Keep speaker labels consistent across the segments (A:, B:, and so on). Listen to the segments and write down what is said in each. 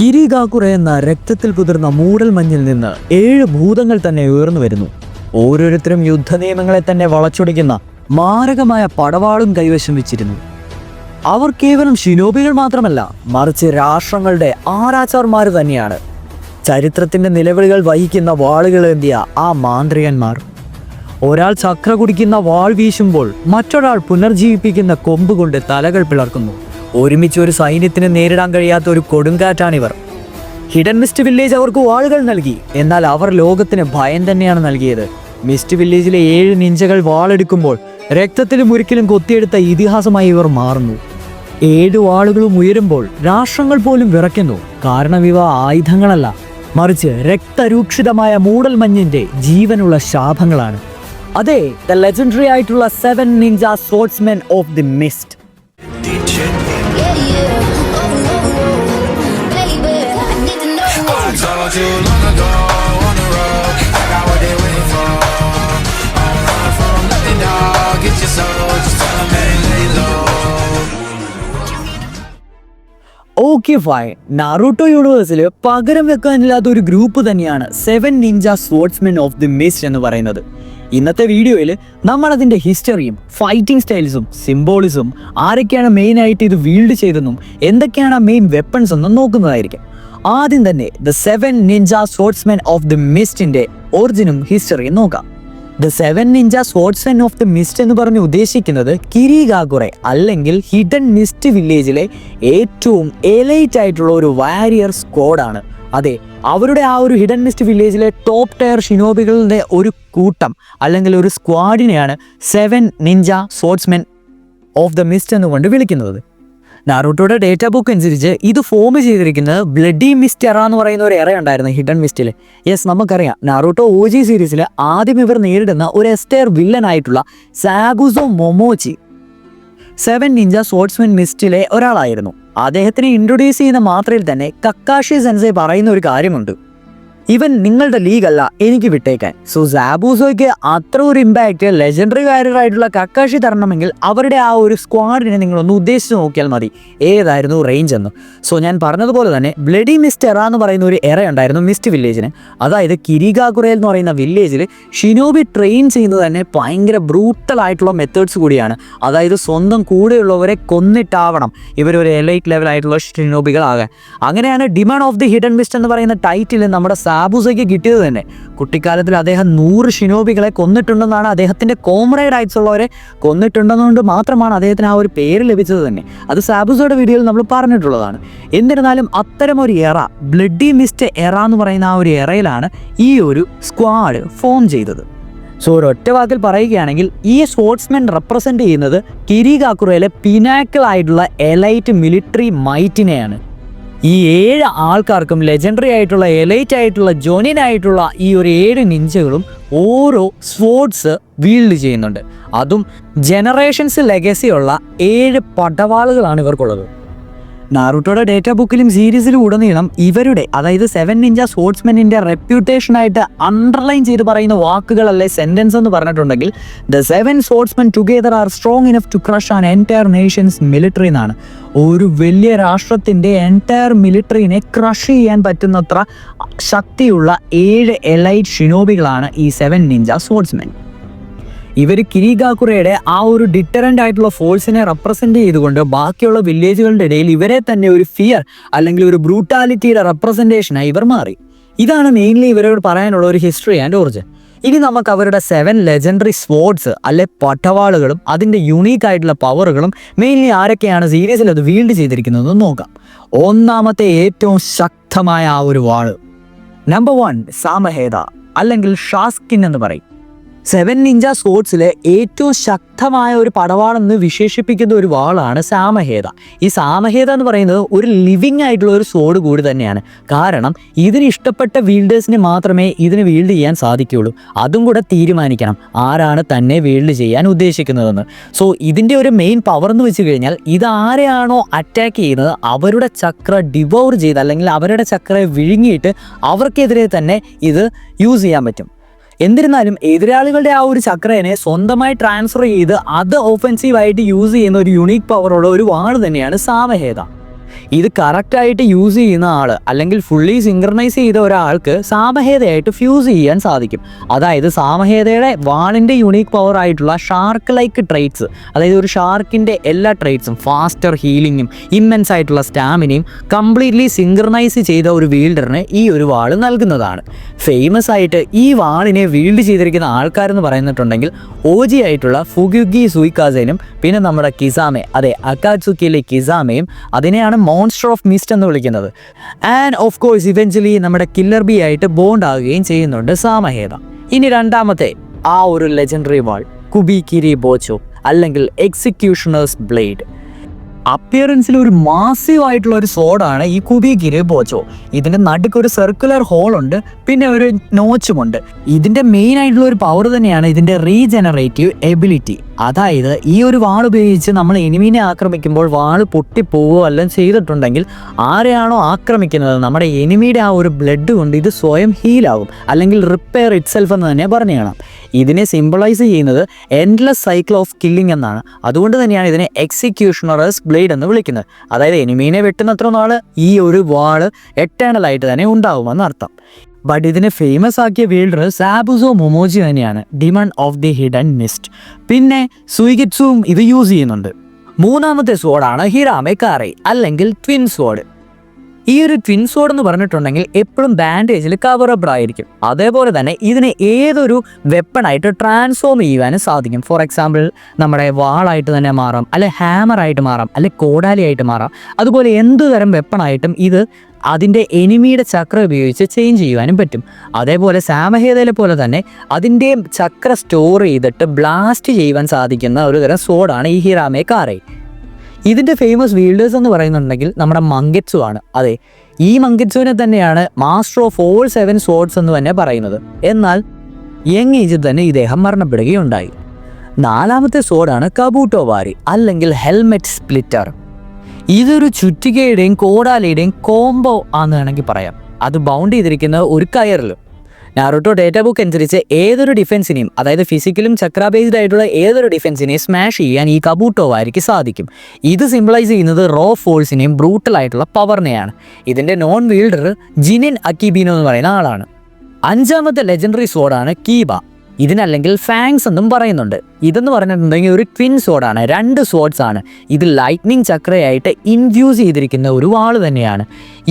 A: കിരിഗാക്കുറ എന്ന രക്തത്തിൽ കുതിർന്ന മൂടൽമഞ്ഞിൽ നിന്ന് 7 ഭൂതങ്ങൾ തന്നെ ഉയർന്നു വരുന്നു. ഓരോരുത്തരും യുദ്ധനിയമങ്ങളെ തന്നെ വളച്ചൊടിക്കുന്ന മാരകമായ പടവാളും കൈവശം വെച്ചിരുന്നു. അവർ കേവലം ശിനോബികൾ മാത്രമല്ല, മറിച്ച് രാഷ്ട്രങ്ങളുടെ ആരാച്ചാർമാർ തന്നെയാണ്. ചരിത്രത്തിന്റെ നിലവിളികൾ വഹിക്കുന്ന വാളുകളേന്തിയ ആ മാന്ത്രികന്മാർ. ഒരാൾ ചക്ര കുടിക്കുന്ന വാൾ വീശുമ്പോൾ മറ്റൊരാൾ പുനർജീവിപ്പിക്കുന്ന കൊമ്പ് കൊണ്ട് തലകൾ പിളർക്കുന്നു. ഒരുമിച്ച് ഒരു സൈന്യത്തിന് നേരിടാൻ കഴിയാത്ത ഒരു കൊടുങ്കാറ്റാണിവർ. ഹിഡൻ മിസ്റ്റ് വില്ലേജ് അവർക്ക് വാളുകൾ നൽകി, എന്നാൽ അവർ ലോകത്തിന് ഭയം തന്നെയാണ് നൽകിയത്. മിസ്റ്റ് വില്ലേജിലെ 7 നിഞ്ചകൾ വാളെടുക്കുമ്പോൾ രക്തത്തിലും മുരിക്കിലും കൊത്തിയെടുത്ത ഇതിഹാസമായി ഇവർ മാറുന്നു. 7 വാളുകളും ഉയരുമ്പോൾ രാഷ്ട്രങ്ങൾ പോലും വിറയ്ക്കുന്നു. കാരണം ഇവ ആയുധങ്ങളല്ല, മറിച്ച് രക്തരൂക്ഷിതമായ മൂടൽമഞ്ഞിന്റെ ജീവനുള്ള ശാപങ്ങളാണ്. അതെ, ദ ലെജൻഡറി ആയിട്ടുള്ള 7 ninja swordsmen of the mist. Okay fine, Naruto യൂണിവേഴ്സിൽ പകരം വെക്കാനില്ലാത്ത ഒരു ഗ്രൂപ്പ് തന്നെയാണ് 7 ninja swordsmen of the mist എന്ന് പറയുന്നത്. ഇന്നത്തെ വീഡിയോയിൽ നമ്മൾ അതിൻ്റെ ഹിസ്റ്ററിയും ഫൈറ്റിംഗ് സ്റ്റൈൽസും സിംബോളിസും ആരൊക്കെയാണ് മെയിനായിട്ട് ഇത് വീൽഡ് ചെയ്തെന്നും എന്തൊക്കെയാണ് മെയിൻ വെപ്പൺസ് എന്നും നോക്കുന്നതായിരിക്കും. ആദ്യം തന്നെ the 7 ninja swordsmen of the മിസ്റ്റിന്റെ ഒറിജിനും ഹിസ്റ്ററിയും നോക്കാം. The 7 ninja swordsmen of the mist എന്ന് പറഞ്ഞ് ഉദ്ദേശിക്കുന്നത് കിരിഗാക്കുറ അല്ലെങ്കിൽ ഹിഡൻ മിസ്റ്റ് വില്ലേജിലെ ഏറ്റവും എലൈറ്റ് ആയിട്ടുള്ള ഒരു വാരിയർ സ്ക്വാഡാണ്. അതെ, അവരുടെ ആ ഒരു ഹിഡൻ മിസ്റ്റ് വില്ലേജിലെ ടോപ്പ് ടയർ ഷിനോബികളുടെ ഒരു കൂട്ടം അല്ലെങ്കിൽ ഒരു സ്ക്വാഡിനെയാണ് 7 ninja swordsmen of the mist എന്നുകൊണ്ട് വിളിക്കുന്നത്. നാറൂട്ടോയുടെ ഡേറ്റാ ബുക്ക് അനുസരിച്ച് ഇത് ഫോം ചെയ്തിരിക്കുന്നത് ബ്ലഡി മിസ്റ്റ് എറ എന്ന് പറയുന്ന ഒരു എറ ഉണ്ടായിരുന്നു ഹിഡൻ മിസ്റ്റിൽ. യെസ്, നമുക്കറിയാം നാറൂട്ടോ OG സീരീസിൽ ആദ്യം ഇവർ നേരിടുന്ന ഒരു എസ്റ്റേർ വില്ലൻ ആയിട്ടുള്ള സാഗുസോ മൊമോച്ചി 7 നിഞ്ച സ്പോർട്സ്മെൻ മിസ്റ്റിലെ ഒരാളായിരുന്നു. അദ്ദേഹത്തിനെ ഇൻട്രൊഡ്യൂസ് ചെയ്യുന്ന മാത്രയിൽ തന്നെ കക്കാഷി സെൻസെ പറയുന്ന ഒരു കാര്യമുണ്ട്: ഇവൻ നിങ്ങളുടെ ലീഗല്ല, എനിക്ക് വിട്ടേക്കാൻ. സോ സാബൂസോയ്ക്ക് അത്ര ഒരു ഇമ്പാക്റ്റ് ലെജൻഡറി വാരിയർ ആയിട്ടുള്ള കക്കാഷി തരണമെങ്കിൽ അവരുടെ ആ ഒരു സ്ക്വാഡിനെ നിങ്ങളൊന്ന് ഉദ്ദേശിച്ച് നോക്കിയാൽ മതി ഏതായിരുന്നു റേഞ്ച് എന്ന്. സോ ഞാൻ പറഞ്ഞതുപോലെ തന്നെ ബ്ലഡി മിസ്റ്റ് എറ എന്ന് പറയുന്ന ഒരു എറ ഉണ്ടായിരുന്നു മിസ്റ്റ് വില്ലേജിന്. അതായത് കിരിഗാക്കുറയിൽ എന്ന് പറയുന്ന വില്ലേജിൽ ഷിനോബി ട്രെയിൻ ചെയ്യുന്നത് തന്നെ ഭയങ്കര ബ്രൂട്ടൽ ആയിട്ടുള്ള മെത്തേഡ്സ് കൂടിയാണ്. അതായത് സ്വന്തം കൂടെയുള്ളവരെ കൊന്നിട്ടാവണം ഇവരൊരു എലൈറ്റ് ലെവലായിട്ടുള്ള ഷിനോബികളാകാൻ. അങ്ങനെയാണ് demand of the hidden mist എന്ന് പറയുന്ന ടൈറ്റിൽ നമ്മുടെ സാബൂസയ്ക്ക് കിട്ടിയത് തന്നെ. കുട്ടിക്കാലത്തിൽ അദ്ദേഹം 100 ഷിനോബികളെ കൊന്നിട്ടുണ്ടെന്നാണ്, അദ്ദേഹത്തിൻ്റെ കോമ്രേഡ് ആയിട്ടുള്ളവരെ കൊന്നിട്ടുണ്ടെന്നുകൊണ്ട് മാത്രമാണ് അദ്ദേഹത്തിന് ആ ഒരു പേര് ലഭിച്ചത് തന്നെ. അത് സാബൂസയുടെ വീഡിയോയിൽ നമ്മൾ പറഞ്ഞിട്ടുള്ളതാണ്. എന്നിരുന്നാലും അത്തരം ഒരു എറ, ബ്ലഡി മിസ്റ്റ് എറ എന്ന് പറയുന്ന ആ ഒരു എറയിലാണ് ഈ ഒരു സ്ക്വാഡ് ഫോം ചെയ്തത്. സോ ഒരൊറ്റ വാക്കിൽ പറയുകയാണെങ്കിൽ ഈ സ്പോർട്സ്മെൻ റെപ്രസെൻ്റ് ചെയ്യുന്നത് കിരിഗാക്കുറയിലെ പിനാക്കിൾ ആയിട്ടുള്ള എലൈറ്റ് മിലിറ്ററി മൈറ്റിനെയാണ്. ഈ 7 ആൾക്കാർക്കും ലെജൻഡറി ആയിട്ടുള്ള എലൈറ്റ് ആയിട്ടുള്ള ജോനിനായിട്ടുള്ള ഈ ഒരു 7 നിഞ്ചകളും ഓരോ സ്പോർട്സ് വീൽഡ് ചെയ്യുന്നുണ്ട്. അതും ജനറേഷൻസ് ലെഗസിയുള്ള 7 പടവാളുകളാണ് ഇവർക്കുള്ളത്. നാറൂട്ടോയുടെ ഡേറ്റാ ബുക്കിലും സീരീസിലും ഉടനീളം ഇവരുടെ, അതായത് 7 നിഞ്ച സ്പോർട്സ്മെനിൻ്റെ റെപ്യൂട്ടേഷനായിട്ട് അണ്ടർലൈൻ ചെയ്ത് പറയുന്ന വാക്കുകളല്ലേ സെൻറ്റൻസ് എന്ന് പറഞ്ഞിട്ടുണ്ടെങ്കിൽ the 7 sportsmen together are strong enough to crush an entire nations military എന്നാണ്. ഒരു വലിയ രാഷ്ട്രത്തിൻ്റെ എൻറ്റയർ മിലിറ്ററിനെ ക്രഷ് ചെയ്യാൻ പറ്റുന്നത്ര ശക്തിയുള്ള 7 എലൈറ്റ് ഷിനോബികളാണ് ഈ 7 നിഞ്ച സ്പോർട്സ്മെൻ. ഇവർ കിരിഗാക്കുറയുടെ ആ ഒരു ഡിറ്ററൻ്റ് ആയിട്ടുള്ള ഫോഴ്സിനെ റെപ്രസെൻ്റ് ചെയ്തുകൊണ്ട് ബാക്കിയുള്ള വില്ലേജുകളുടെ ഇടയിൽ ഇവരെ തന്നെ ഒരു ഫിയർ അല്ലെങ്കിൽ ഒരു ബ്രൂട്ടാലിറ്റിയുടെ റെപ്രസെൻറ്റേഷനായി ഇവർ മാറി. ഇതാണ് മെയിൻലി ഇവരോട് പറയാനുള്ള ഒരു ഹിസ്റ്ററി ആൻഡ് ഒറിജിൻ. ഇനി നമുക്ക് അവരുടെ 7 ലെജൻഡറി സ്പോർട്സ് അല്ലെ പടവാളുകളും അതിൻ്റെ യുണീക്ക് ആയിട്ടുള്ള പവറുകളും മെയിൻലി ആരൊക്കെയാണ് സീരീസിൽ അത് വീൽഡ് ചെയ്തിരിക്കുന്നതെന്ന് നോക്കാം. ഒന്നാമത്തെ ഏറ്റവും ശക്തമായ ആ ഒരു വാള്, നമ്പർ 1 സാമഹേദ അല്ലെങ്കിൽ ഷാസ്കിൻ എന്ന് പറയും. 7 നിഞ്ച സ്പോർട്സിലെ ഏറ്റവും ശക്തമായ ഒരു പടവാളെന്ന് വിശേഷിപ്പിക്കുന്ന ഒരു വാളാണ് സാമഹേദ. ഈ സാമഹേദ എന്ന് പറയുന്നത് ഒരു ലിവിങ് ആയിട്ടുള്ള ഒരു സോഡ് കൂടി തന്നെയാണ്. കാരണം ഇതിന് ഇഷ്ടപ്പെട്ട വീൽഡേഴ്സിന് മാത്രമേ ഇതിന് വീൽഡ് ചെയ്യാൻ സാധിക്കുകയുള്ളൂ. അതും കൂടെ തീരുമാനിക്കണം ആരാണ് തന്നെ വീൽഡ് ചെയ്യാൻ ഉദ്ദേശിക്കുന്നതെന്ന്. സോ ഇതിൻ്റെ ഒരു മെയിൻ പവർ എന്ന് വെച്ച് കഴിഞ്ഞാൽ ഇത് ആരെയാണോ അറ്റാക്ക് ചെയ്യുന്നത് അവരുടെ ചക്ര ഡിവോർ ചെയ്ത് അല്ലെങ്കിൽ അവരുടെ ചക്രയെ വിഴുങ്ങിയിട്ട് അവർക്കെതിരെ തന്നെ ഇത് യൂസ് ചെയ്യാൻ പറ്റും. എന്നിരുന്നാലും എതിരാളികളുടെ ആ ഒരു ചക്രനെ സ്വന്തമായി ട്രാൻസ്ഫർ ചെയ്ത് അത് ഓഫൻസീവായിട്ട് യൂസ് ചെയ്യുന്ന ഒരു യുണീക്ക് പവറുള്ള ഒരു വാൾ തന്നെയാണ് സാമഹേദ. ഇത് കറക്റ്റായിട്ട് യൂസ് ചെയ്യുന്ന ആൾ അല്ലെങ്കിൽ ഫുള്ളി സിങ്ക്രണൈസ് ചെയ്ത ഒരാൾക്ക് സാമഹേദയായിട്ട് ഫ്യൂസ് ചെയ്യാൻ സാധിക്കും. അതായത് സാമഹേദയുടെ വാളിൻ്റെ യുണീക്ക് പവർ ആയിട്ടുള്ള ഷാർക്ക് ലൈക്ക് ട്രേറ്റ്സ്, അതായത് ഒരു ഷാർക്കിൻ്റെ എല്ലാ ട്രേറ്റ്സും ഫാസ്റ്റർ ഹീലിങ്ങും ഇമ്മൻസ് ആയിട്ടുള്ള സ്റ്റാമിനയും കംപ്ലീറ്റ്ലി സിങ്ക്രണൈസ് ചെയ്ത ഒരു വീൽഡറിന് ഈ ഒരു വാൾ നൽകുന്നതാണ്. ഫേമസ് ആയിട്ട് ഈ വാളിനെ വീൽഡ് ചെയ്തിരിക്കുന്ന ആൾക്കാരെന്ന് പറയുന്നിട്ടുണ്ടെങ്കിൽ ഓജി ആയിട്ടുള്ള ഫുഗുഗി സുയിക്കാസേനും പിന്നെ നമ്മുടെ കിസാമെ, അതെ അക്കാറ്റ്സുക്കിയിലെ കിസാമയും, അതിനെയാണ് മോൺസ്റ്റർ ഓഫ് മിസ്റ്റ് എന്ന് വിളിക്കുന്നത്. ആൻഡ് ഓഫ് കോഴ്സ് ഇവൻച്വലി നമ്മുടെ കില്ലർ ബി ആയിട്ട് ബോണ്ട് ആകുകയും ചെയ്യുന്നുണ്ട് സാമഹേദ. ഇനി രണ്ടാമത്തെ ആ ഒരു ലെജൻഡറി വാൾ കുബികിരി ബോച്ചോ അല്ലെങ്കിൽ എക്സിക്യൂഷണേഴ്സ് ബ്ലേഡ്. അപ്പിയറൻസിൽ ഒരു മാസീവ് ആയിട്ടുള്ള ഒരു സോഡാണ് ഈ കുബികിരി ബോച്ചോ. ഇതിൻ്റെ നടുക്ക് ഒരു സർക്കുലർ ഹോളുണ്ട്, പിന്നെ ഒരു നോച്ചുമുണ്ട്. ഇതിൻ്റെ മെയിൻ ആയിട്ടുള്ള ഒരു പവർ തന്നെയാണ് ഇതിൻ്റെ റീജനറേറ്റീവ് എബിലിറ്റി. അതായത് ഈ ഒരു വാൾ ഉപയോഗിച്ച് നമ്മൾ എനിമീനെ ആക്രമിക്കുമ്പോൾ വാൾ പൊട്ടിപ്പോവുകയോ എല്ലാം ചെയ്തിട്ടുണ്ടെങ്കിൽ ആരെയാണോ ആക്രമിക്കുന്നത് നമ്മുടെ എനിമിയുടെ ആ ഒരു ബ്ലഡ് കൊണ്ട് ഇത് സ്വയം ഹീലാകും, അല്ലെങ്കിൽ റിപ്പയർ ഇറ്റ്സെൽഫ് എന്ന് തന്നെ പറഞ്ഞു കാണാം. ഇതിനെ സിംബിളൈസ് ചെയ്യുന്നത് എൻഡ്ലെസ് സൈക്കിൾ ഓഫ് കില്ലിംഗ് എന്നാണ്. അതുകൊണ്ട് തന്നെയാണ് ഇതിനെ എക്സിക്യൂഷണറേഴ്സ് ബ്ലേഡ് എന്ന് വിളിക്കുന്നത്. അതായത് എനിമീനെ വെട്ടുന്നത്ര നാൾ ഈ ഒരു വാള് എറ്റേണൽ ആയിട്ട് തന്നെ ഉണ്ടാവുമെന്ന് അർത്ഥം. ബട്ട് ഇതിനെ ഫേമസ് ആക്കിയ വീൽഡർ സാബുസോ മൊമോജി തന്നെയാണ്, demon of the hidden mist. പിന്നെ സുയിഗിറ്റ്സും ഇത് യൂസ് ചെയ്യുന്നുണ്ട്. മൂന്നാമത്തെ സോഡാണ് ഹിരാമെ കാറൈ അല്ലെങ്കിൽ ട്വിൻ സോഡ്. ഈ ഒരു ട്വിൻ സോഡ് എന്ന് പറഞ്ഞിട്ടുണ്ടെങ്കിൽ എപ്പോഴും ബാൻഡേജിൽ കവറബിൾ ആയിരിക്കും. അതേപോലെ തന്നെ ഇതിനെ ഏതൊരു വെപ്പണായിട്ട് ട്രാൻസ്ഫോം ചെയ്യുവാനും സാധിക്കും. ഫോർ എക്സാമ്പിൾ നമ്മുടെ വാളായിട്ട് തന്നെ മാറാം, അല്ലെ ഹാമറായിട്ട് മാറാം, അല്ലെ കോടാലിയായിട്ട് മാറാം. അതുപോലെ എന്തു തരം വെപ്പണായിട്ടും ഇത് അതിൻ്റെ എനിമിയുടെ ചക്ര ഉപയോഗിച്ച് ചേഞ്ച് ചെയ്യുവാനും പറ്റും. അതേപോലെ സാമഹേദയിലെ പോലെ തന്നെ അതിൻ്റെ ചക്ര സ്റ്റോർ ചെയ്തിട്ട് ബ്ലാസ്റ്റ് ചെയ്യുവാൻ സാധിക്കുന്ന ഒരു തരം സോഡാണ് ഈ ഹിരാമെ കാറൈ. ഇതിൻ്റെ ഫേമസ് വീൽഡേഴ്സ് എന്ന് പറയുന്നുണ്ടെങ്കിൽ നമ്മുടെ മങ്കെറ്റ്സു ആണ്. അതെ, ഈ മങ്കെറ്റ്സുവിനെ തന്നെയാണ് മാസ്റ്റർ ഓഫ് ഓൾ 7 സോഡ്സ് എന്ന് തന്നെ പറയുന്നത്. എന്നാൽ യങ് ഏജിൽ തന്നെ ഇദ്ദേഹം മരണപ്പെടുകയുണ്ടായി. നാലാമത്തെ സോഡാണ് കബൂട്ടോ വാരി അല്ലെങ്കിൽ ഹെൽമെറ്റ് സ്പ്ലിറ്റർ. ഇതൊരു ചുറ്റികയുടെയും കോടാലിയുടെയും കോംബോ ആണെന്ന് വേണമെങ്കിൽ പറയാം. അത് ബൗണ്ട് ചെയ്തിരിക്കുന്ന ഒരു കയറിലും. നാറുട്ടോ ഡേറ്റ ബുക്ക് അനുസരിച്ച് ഏതൊരു ഡിഫൻസിനെയും, അതായത് ഫിസിക്കലും ചക്ര ബേസ്ഡ് ആയിട്ടുള്ള ഏതൊരു ഡിഫൻസിനെയും സ്മാഷ് ചെയ്യാൻ ഈ കബൂട്ടോ വാരിക്ക് സാധിക്കും. ഇത് സിംബിളൈസ് ചെയ്യുന്നത് റോ ഫോഴ്സിനെയും ബ്രൂട്ടൽ ആയിട്ടുള്ള പവറിനെയാണ്. ഇതിൻ്റെ നോൺ വീൽഡർ ജിനിൻ അക്കിബീനോ എന്ന് പറയുന്ന ആളാണ്. അഞ്ചാമത്തെ ലെജൻഡറി സോഡാണ് കീബ. ഇതിനല്ലെങ്കിൽ ഫാങ്സ് എന്നും പറയുന്നുണ്ട്. ഇതെന്ന് പറഞ്ഞിട്ടുണ്ടെങ്കിൽ ഒരു ട്വിൻ സോഡാണ്, 2 സോഡ്സ് ആണ്. ഇത് ലൈറ്റ്നിങ് ചക്രയായിട്ട് ഇൻഫ്യൂസ് ചെയ്തിരിക്കുന്ന ഒരു വാൾ തന്നെയാണ്.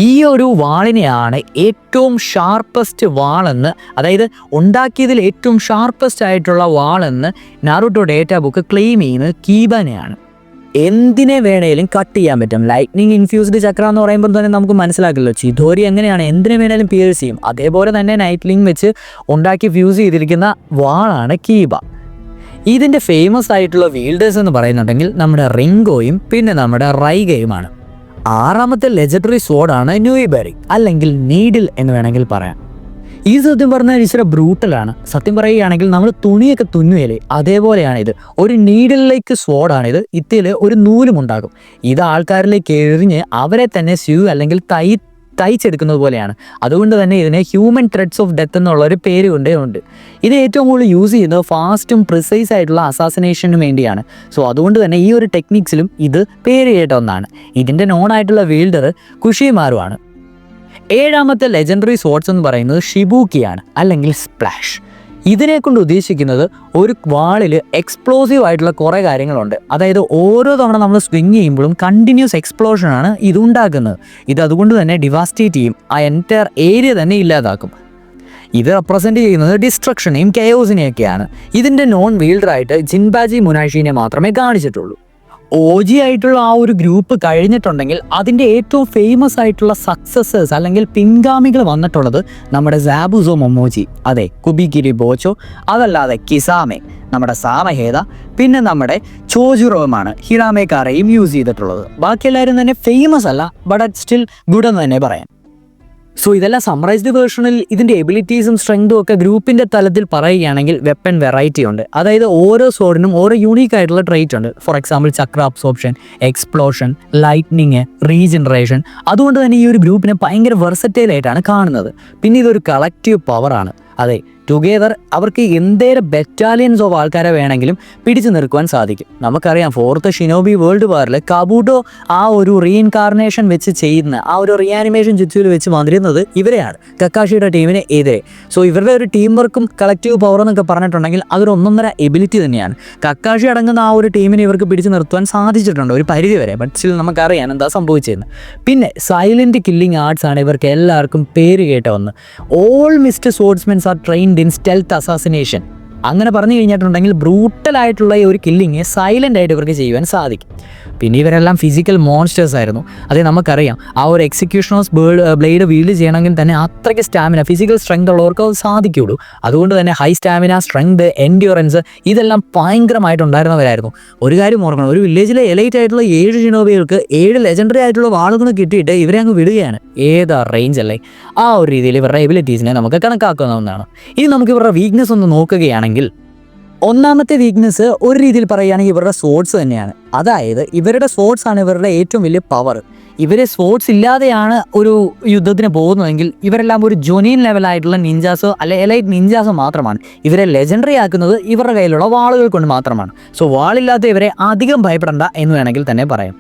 A: ഈ ഒരു വാളിനെയാണ് ഏറ്റവും ഷാർപ്പസ്റ്റ് വാളെന്ന്, അതായത് ഉണ്ടാക്കിയതിൽ ഏറ്റവും ഷാർപ്പസ്റ്റ് ആയിട്ടുള്ള വാളെന്ന് നാറുട്ടോ ഡേറ്റ ബുക്ക് ക്ലെയിം ചെയ്യുന്നത് കീബനെയാണ്. എന്തിനെ വേണേലും കട്ട് ചെയ്യാൻ പറ്റും. ലൈറ്റ്നിങ് ഇൻഫ്യൂസ്ഡ് ചക്ര എന്ന് പറയുമ്പോൾ തന്നെ നമുക്ക് മനസ്സിലാക്കില്ലോ ചിതോരി എങ്ങനെയാണ് എന്തിനെ വേണേലും പിയേഴ്സ് ചെയ്യും. അതേപോലെ തന്നെ നൈറ്റ്ലിങ് വെച്ച് ഉണ്ടാക്കി ഫ്യൂസ് ചെയ്തിരിക്കുന്ന വാളാണ് കീബ. ഇതിൻ്റെ ഫേമസ് ആയിട്ടുള്ള വീൽഡേഴ്സ് എന്ന് പറയുന്നുണ്ടെങ്കിൽ നമ്മുടെ റിംഗോയും പിന്നെ നമ്മുടെ റൈഗയുമാണ്. ആറാമത്തെ ലെജൻഡറി സോഡാണ് ന്യൂയിബെറി അല്ലെങ്കിൽ നീഡിൽ എന്ന് വേണമെങ്കിൽ പറയാം. ഈ സത്യം പറഞ്ഞാൽ ഇച്ചിരി ബ്രൂട്ടലാണ്. സത്യം പറയുകയാണെങ്കിൽ നമ്മൾ തുണിയൊക്കെ തുന്നുകയില്ലേ, അതേപോലെയാണ് ഇത്. ഒരു നീഡിലേക്ക് സ്വോർഡാണിത്. ഇതിൽ ഒരു നൂലും ഉണ്ടാകും. ഇത് ആൾക്കാരിലേക്ക് എറിഞ്ഞ് അവരെ തന്നെ അല്ലെങ്കിൽ തയ്ച്ചെടുക്കുന്നത് പോലെയാണ്. അതുകൊണ്ട് തന്നെ ഇതിനെ ഹ്യൂമൻ ത്രെഡ്സ് ഓഫ് ഡെത്ത് എന്നുള്ളൊരു പേര് കൊണ്ടേ ഉണ്ട്. ഇത് ഏറ്റവും കൂടുതൽ യൂസ് ചെയ്യുന്നത് ഫാസ്റ്റും പ്രിസൈസ് ആയിട്ടുള്ള അസാസിനേഷന് വേണ്ടിയാണ്. സോ അതുകൊണ്ട് തന്നെ ഈ ഒരു ടെക്നിക്സിലും ഇത് പേര് കേട്ട ഒന്നാണ്. ഇതിൻ്റെ നോൺ ആയിട്ടുള്ള വീൽഡർ കുഷിമാരുമാണ്. ഏഴാമത്തെ ലെജൻഡറി സോഡ്സ് എന്ന് പറയുന്നത് ഷിബൂക്കിയാണ് അല്ലെങ്കിൽ സ്പ്ലാഷ്. ഇതിനെ കൊണ്ട് ഉദ്ദേശിക്കുന്നത് ഒരു വാളിൽ എക്സ്പ്ലോസീവ് ആയിട്ടുള്ള കുറേ കാര്യങ്ങളുണ്ട്. അതായത് ഓരോ തവണ നമ്മൾ സ്വിങ് ചെയ്യുമ്പോഴും കണ്ടിന്യൂസ് എക്സ്പ്ലോഷനാണ് ഇത് ഉണ്ടാക്കുന്നത്. ഇത് അതുകൊണ്ട് തന്നെ ഡിവാസ്റ്റേറ്റ് ചെയ്യും, ആ എൻറ്റയർ ഏരിയ തന്നെ ഇല്ലാതാക്കും. ഇത് റെപ്രസെൻറ്റ് ചെയ്യുന്നത് ഡിസ്ട്രക്ഷനെയും കെയോസിനെയൊക്കെയാണ്. ഇതിൻ്റെ നോൺ വീൽഡറായിട്ട് ജിൻബാജി മുനാഷിനെ മാത്രമേ കാണിച്ചിട്ടുള്ളൂ. ഓജി ആയിട്ടുള്ള ആ ഒരു ഗ്രൂപ്പ് കഴിഞ്ഞിട്ടുണ്ടെങ്കിൽ അതിൻ്റെ ഏറ്റവും ഫേമസ് ആയിട്ടുള്ള സക്സസേഴ്സ് അല്ലെങ്കിൽ പിൻഗാമികൾ വന്നിട്ടുള്ളത് നമ്മുടെ സാബുസോ മൊമോജി, അതെ കുബികിരി ബോച്ചോ, അതല്ലാതെ കിസാമെ, നമ്മുടെ സാമഹേദ, പിന്നെ നമ്മുടെ ചോജുറോമാണ് ഹിരാമെ കാറയും യൂസ് ചെയ്തിട്ടുള്ളത്. ബാക്കി എല്ലാവരും തന്നെ ഫേമസ് അല്ല, ബട്ട് സ്റ്റിൽ ഗുഡ് എന്ന് തന്നെ പറയാം. സോ ഇതെല്ലാം സമ്മറൈസ്ഡ് വേർഷനിൽ ഇതിൻ്റെ എബിലിറ്റീസും സ്ട്രെങ്തും ഒക്കെ ഗ്രൂപ്പിൻ്റെ തലത്തിൽ പറയുകയാണെങ്കിൽ വെപ്പൺ വെറൈറ്റി ഉണ്ട്. അതായത് ഓരോ സോഡിനും ഓരോ യൂണീക്ക് ആയിട്ടുള്ള ട്രേറ്റ് ഉണ്ട്. For example Chakra absorption, explosion, lightning, regeneration. അതുകൊണ്ട് തന്നെ ഈ ഒരു ഗ്രൂപ്പിനെ ഭയങ്കര വെർസറ്റൈൽ ആയിട്ടാണ് കാണുന്നത്. പിന്നെ ഇതൊരു കളക്റ്റീവ് പവറാണ്. അതെ, ടുഗെദർ അവർക്ക് എന്തേലും ബറ്റാലിയൻസ് ഓഫ് ആൾക്കാരെ വേണമെങ്കിലും പിടിച്ചു നിർക്കുവാൻ സാധിക്കും. നമുക്കറിയാം 4th ഷിനോബി വേൾഡ് വാറിൽ കബൂട്ടോ ആ ഒരു റീഇൻകാർണേഷൻ വെച്ച് ചെയ്യുന്ന ആ ഒരു റീആനിമേഷൻ ജുറ്റ്സുവിൽ വെച്ച് വന്നിരുന്നത് ഇവരെയാണ്, കക്കാഷിയുടെ ടീമിന് എതിരെ. സോ ഇവരുടെ ഒരു ടീം വർക്കും കളക്റ്റീവ് പവർ എന്നൊക്കെ പറഞ്ഞിട്ടുണ്ടെങ്കിൽ അതൊരു ഒന്നൊന്നര എബിലിറ്റി തന്നെയാണ്. കക്കാഷി അടങ്ങുന്ന ആ ഒരു ടീമിനെ ഇവർക്ക് പിടിച്ചു നിർത്തുവാൻ സാധിച്ചിട്ടുണ്ട് ഒരു പരിധി വരെ. ബട്ട് സ്റ്റിൽ നമുക്കറിയാം എന്താ സംഭവിച്ചതെന്ന്. പിന്നെ സൈലന്റ് കില്ലിംഗ് ആർട്സ് ആണ് ഇവർക്ക് എല്ലാവർക്കും പേര് കേട്ട ഒന്ന്. All mist swordsmens are trained in stealth assassination. അങ്ങനെ പറഞ്ഞു കഴിഞ്ഞിട്ടുണ്ടെങ്കിൽ ബ്രൂട്ടലായിട്ടുള്ള ഈ ഒരു കില്ലിങ് സൈലൻ്റ് ആയിട്ട് ഇവർക്ക് ചെയ്യുവാൻ സാധിക്കും. പിന്നെ ഇവരെല്ലാം ഫിസിക്കൽ മോൺസ്റ്റേഴ്സ് ആയിരുന്നു. അത് നമുക്കറിയാം. ആ ഒരു എക്സിക്യൂഷണേഴ്സ് ബ്ലേഡ് വീൽഡ് ചെയ്യണമെങ്കിൽ തന്നെ അത്രയ്ക്ക് സ്റ്റാമിന, ഫിസിക്കൽ സ്ട്രെങ്ത് ഉള്ളവർക്ക് അത് സാധിക്കുള്ളൂ. അതുകൊണ്ട് തന്നെ ഹൈ സ്റ്റാമിന, സ്ട്രെങ്ത്, എൻഡ്യൂറൻസ് ഇതെല്ലാം ഭയങ്കരമായിട്ടുണ്ടായിരുന്നവരായിരുന്നു. ഒരു കാര്യം ഓർക്കണം, ഒരു വില്ലേജിലെ എലൈറ്റ് ആയിട്ടുള്ള 7 ഷിനോബികൾക്ക് 7 ലെജൻഡറി ആയിട്ടുള്ള വാളുകൾ കിട്ടിയിട്ട് ഇവരെ അങ്ങ് വിടുകയാണ്. ഏതാ റേഞ്ച് അല്ലേ? ആ ഒരു രീതിയിൽ ഇവരുടെ എബിലിറ്റീസിനെ നമുക്ക് കണക്കാക്കാവുന്നതാണ്. ഇനി നമുക്ക് ഇവരുടെ വീക്ക്നെസ് ഒന്ന് നോക്കുകയാണെങ്കിൽ, ഒന്നാമത്തെ വീക്ക്നെസ് ഒരു രീതിയിൽ പറയുകയാണെങ്കിൽ ഇവരുടെ സ്വോർഡ്സ് തന്നെയാണ്. അതായത് ഇവരുടെ സ്വോർഡ്സ് ആണ് ഇവരുടെ ഏറ്റവും വലിയ പവർ. ഇവരെ സ്വോർഡ്സ് ഇല്ലാതെയാണ് ഒരു യുദ്ധത്തിന് പോകുന്നതെങ്കിൽ ഇവരെല്ലാം ഒരു ജൊനീൻ ലെവലായിട്ടുള്ള നിഞ്ചാസോ അല്ലെ എലൈറ്റ് നിഞ്ചാസോ മാത്രമാണ്. ഇവരെ ലെജൻഡറി ആക്കുന്നത് ഇവരുടെ കയ്യിലുള്ള വാളുകൾ കൊണ്ട് മാത്രമാണ്. സോ വാളില്ലാത്ത ഇവരെ അധികം ഭയപ്പെടേണ്ട എന്ന് വേണമെങ്കിൽ തന്നെ പറയാം.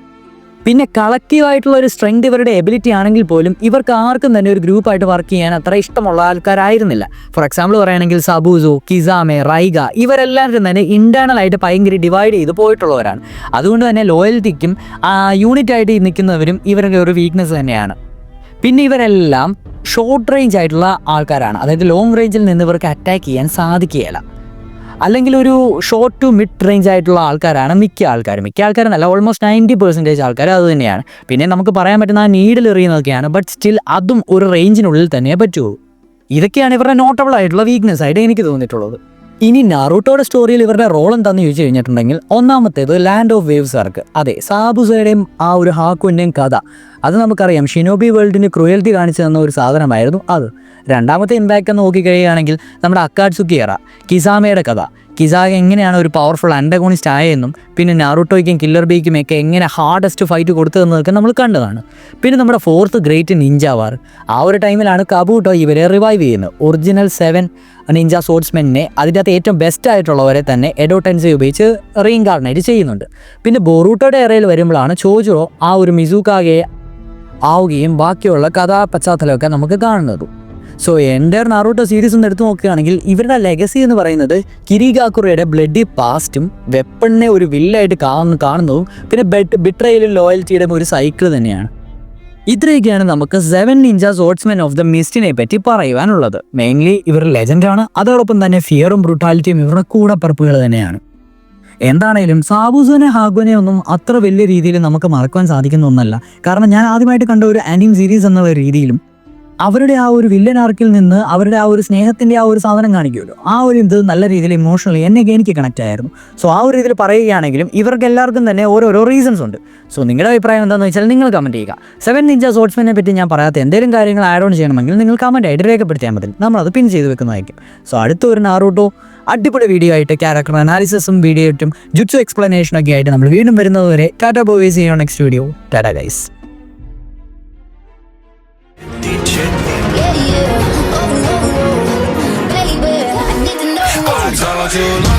A: പിന്നെ കളക്റ്റീവായിട്ടുള്ള ഒരു സ്ട്രെങ്ത് ഇവരുടെ എബിലിറ്റി ആണെങ്കിൽ പോലും ഇവർക്ക് ആർക്കും തന്നെ ഒരു ഗ്രൂപ്പായിട്ട് വർക്ക് ചെയ്യാൻ അത്ര ഇഷ്ടമുള്ള ആൾക്കാരായിരുന്നില്ല. ഫോർ എക്സാമ്പിൾ പറയുകയാണെങ്കിൽ സബൂസോ, കിസാമെ, റൈഗ ഇവരെല്ലാവരും തന്നെ ഇൻറ്റേർണലായിട്ട് ഭയങ്കര ഡിവൈഡ് ചെയ്ത് പോയിട്ടുള്ളവരാണ്. അതുകൊണ്ട് തന്നെ ലോയൽറ്റിക്കും യൂണിറ്റായിട്ട് നിൽക്കുന്നവരും ഇവരുടെ ഒരു വീക്ക്നെസ് തന്നെയാണ്. പിന്നെ ഇവരെല്ലാം ഷോർട്ട് റേഞ്ച് ആയിട്ടുള്ള ആൾക്കാരാണ്. അതായത് ലോങ് റേഞ്ചിൽ നിന്ന് ഇവർക്ക് അറ്റാക്ക് ചെയ്യാൻ സാധിക്കുകയില്ല. അല്ലെങ്കിൽ ഒരു ഷോർട്ട് ടു മിഡ് റേഞ്ച് ആയിട്ടുള്ള ആൾക്കാരാണ് മിക്ക ആൾക്കാരെന്നല്ല, ഓൾമോസ്റ്റ് 90% ആൾക്കാർ അത് തന്നെയാണ്. പിന്നെ നമുക്ക് പറയാൻ പറ്റുന്ന ആ നീഡിൽ എറിയുന്നതൊക്കെയാണ്. ബട്ട് സ്റ്റിൽ അതും ഒരു റേഞ്ചിനുള്ളിൽ തന്നെ പറ്റുമോ. ഇതൊക്കെയാണ് ഇവരുടെ നോട്ടബിൾ ആയിട്ടുള്ള വീക്ക്നെസ് ആയിട്ട് എനിക്ക് തോന്നിയിട്ടുള്ളത്. ഇനി നാറൂട്ടോയുടെ സ്റ്റോറിയിൽ ഇവരുടെ റോൾ എന്താണെന്ന് ചോദിച്ചു കഴിഞ്ഞിട്ടുണ്ടെങ്കിൽ, ഒന്നാമത്തേത് ലാൻഡ് ഓഫ് വേവ്സ് ആർക്ക്. അതെ, സാബുസയുടെയും ആ ഒരു ഹാക്കുവിൻ്റെയും കഥ അത് നമുക്കറിയാം. ഷിനോബി വേൾഡിന് ക്രൂയൽറ്റി കാണിച്ചു തന്ന ഒരു സാധനമായിരുന്നു അത്. രണ്ടാമത്തെ ഇമ്പാക്റ്റ് എന്ന് നോക്കിക്കഴിയുകയാണെങ്കിൽ നമ്മുടെ അക്കാട്സുക്കി എറ, കിസാമയുടെ കഥ. കിസാഗ എങ്ങനെയാണ് ഒരു പവർഫുൾ അൻറ്റഗോണിസ്റ്റ് ആയെന്നും പിന്നെ നാറൂട്ടോയ്ക്കും കില്ലർ ബീക്കും ഒക്കെ എങ്ങനെ ഹാർഡസ്റ്റ് ഫൈറ്റ് കൊടുത്തതെന്നൊക്കെ നമ്മൾ കണ്ടതാണ്. പിന്നെ നമ്മുടെ 4th ഗ്രേറ്റ് നിഞ്ച വാർ, ആ ഒരു ടൈമിലാണ് കബൂട്ടോ ഇവരെ റിവൈവ് ചെയ്യുന്നത്. ഒറിജിനൽ 7 നിഞ്ച സ്വോർഡ്സ്മെനെ അതിൻ്റെ അകത്ത് ഏറ്റവും ബെസ്റ്റ് ആയിട്ടുള്ളവരെ തന്നെ എഡോ ടെൻസൈ ഉപയോഗിച്ച് റീഇൻകാർണേറ്റ് ചെയ്യുന്നുണ്ട്. പിന്നെ ബൊറൂട്ടോയുടെ എറയിൽ വരുമ്പോഴാണ് ചോജുറോ ആ ഒരു മിസൂക്കാഗയെ ആവുകയും ബാക്കിയുള്ള കഥാ പശ്ചാത്തലമൊക്കെ നമുക്ക് കാണുന്നത്. സോ എൻ്റയർ നാറൂട്ടോ സീരീസ് ഒന്ന് എടുത്തു നോക്കുകയാണെങ്കിൽ ഇവരുടെ ലെഗസി എന്ന് പറയുന്നത് കിരിഗാക്കുറയുടെ ബ്ലഡി പാസ്റ്റും വെപ്പണിനെ ഒരു വില്ലായിട്ട് കാണുന്നതും പിന്നെ ബിട്രയലും ലോയൽറ്റിയുടെയും ഒരു സൈക്കിൾ തന്നെയാണ്. ഇത്രയൊക്കെയാണ് നമുക്ക് 7 നിഞ്ച സ്വോർഡ്സ്മെൻ ഓഫ് ദ മിസ്റ്റിനെ പറ്റി പറയുവാനുള്ളത്. മെയിൻലി ഇവർ ലെജൻഡാണ്. അതോടൊപ്പം തന്നെ ഫിയറും ബ്രൂട്ടാലിറ്റിയും ഇവരുടെ കൂടപ്പറപ്പുകൾ തന്നെയാണ്. എന്താണേലും സാബുസോനെ ഹാഗുനെ ഒന്നും അത്ര വലിയ രീതിയിൽ നമുക്ക് മറക്കുവാൻ സാധിക്കുന്ന ഒന്നല്ല. കാരണം ഞാൻ ആദ്യമായിട്ട് കണ്ട ഒരു ആനിമ സീരീസ് എന്നുള്ള രീതിയിലും അവരുടെ ആ ഒരു വില്ലൻ ആർക്കിൽ നിന്ന് അവരുടെ ആ ഒരു സ്നേഹത്തിൻ്റെ ആ ഒരു സാധനം കാണിക്കുമല്ലോ, ആ ഒരു ഇത് നല്ല രീതിയിൽ ഇമോഷണലി എനിക്ക് കണക്റ്റ് ആയിരുന്നു. സോ ആ ഒരു രീതിയിൽ പറയുകയാണെങ്കിലും ഇവർക്ക് എല്ലാവർക്കും തന്നെ ഓരോരോ റീസൺസ് ഉണ്ട്. സോ നിങ്ങളുടെ അഭിപ്രായം എന്താണെന്ന് വെച്ചാൽ നിങ്ങൾ കമൻറ്റ് ചെയ്യുക. 7 നിഞ്ച സ്വോർഡ്സ്മെനെ പറ്റി ഞാൻ പറയാത്ത എന്തെങ്കിലും കാര്യങ്ങൾ ആഡ് ഓൺ ചെയ്യണമെങ്കിൽ നിങ്ങൾ കമൻറ്റ് ആയിട്ട് രേഖപ്പെടുത്തിയാൽ മതി. നമ്മളത് പിൻ ചെയ്ത് വെക്കുന്നതായിരിക്കും. സോ അടുത്തൊരു നാറൂട്ടോ അടിപൊളി വീഡിയോ ആയിട്ട് ക്യാരക്ടർ അനാലിസിസും വീഡിയോ ആയിട്ടും ജുറ്റ്സു എക്സ്പ്ലനേഷനൊക്കെ ആയിട്ട് നമ്മൾ വീണ്ടും വരുന്നതുവരെ tata bye, see you next video. Tata guys.
B: Too long.